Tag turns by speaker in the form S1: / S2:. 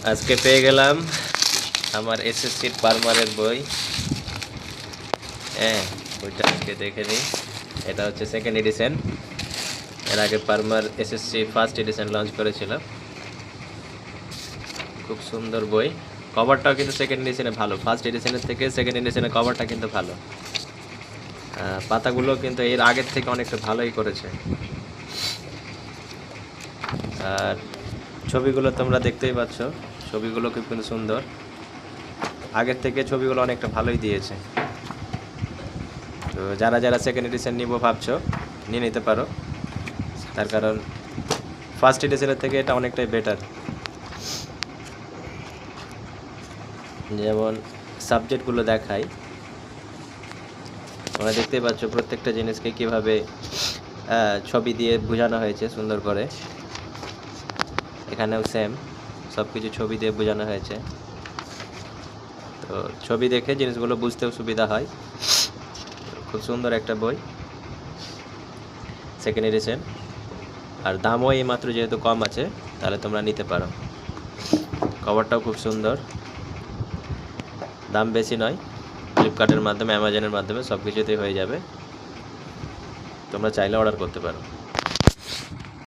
S1: আজকে পেয়ে গেলাম আমার এসএসসির পারমারের বই। হ্যাঁ, বইটা আজকে দেখে নিই। এটা হচ্ছে সেকেন্ড এডিশন। এর আগে Parmar SSC first edition launch করেছিল। খুব সুন্দর বই। কভারটাও কিন্তু সেকেন্ড এডিশনে ভালো, ফার্স্ট এডিশনের থেকে সেকেন্ড এডিশনের কভারটা কিন্তু ভালো। পাতাগুলো কিন্তু এর আগের থেকে অনেকটা ভালোই করেছে। আর ছবিগুলো তোমরা দেখতেই পাচ্ছ, ছবিগুলো খুব কিন্তু সুন্দর। আগের থেকে ছবিগুলো অনেকটা ভালোই দিয়েছে। তো যারা যারা সেকেন্ড এডিশন নিব ভাবছো, নিয়ে নিতে পারো। তার কারণ ফার্স্ট এডিশনের থেকে এটা অনেকটাই বেটার। যেমন সাবজেক্টগুলো দেখাই, তোমরা দেখতেই পাচ্ছ প্রত্যেকটা জিনিসকে কীভাবে ছবি দিয়ে বোঝানো হয়েছে সুন্দর করে। এখানেও সেম, সব কিছু ছবি দিয়ে বোঝানো হয়েছে। তো ছবি দেখে জিনিসগুলো বুঝতেও সুবিধা হয়। খুব সুন্দর একটা বই, সেকেন্ড এডিশন। আর দামও এই মাত্র যেহেতু কম আছে, তাহলে তোমরা নিতে পারো। কভারটাও খুব সুন্দর, দাম বেশি নয়। ফ্লিপকার্টের মাধ্যমে, অ্যামাজনের মাধ্যমে সব কিছুতেই হয়ে যাবে। তোমরা চাইলে অর্ডার করতে পারো।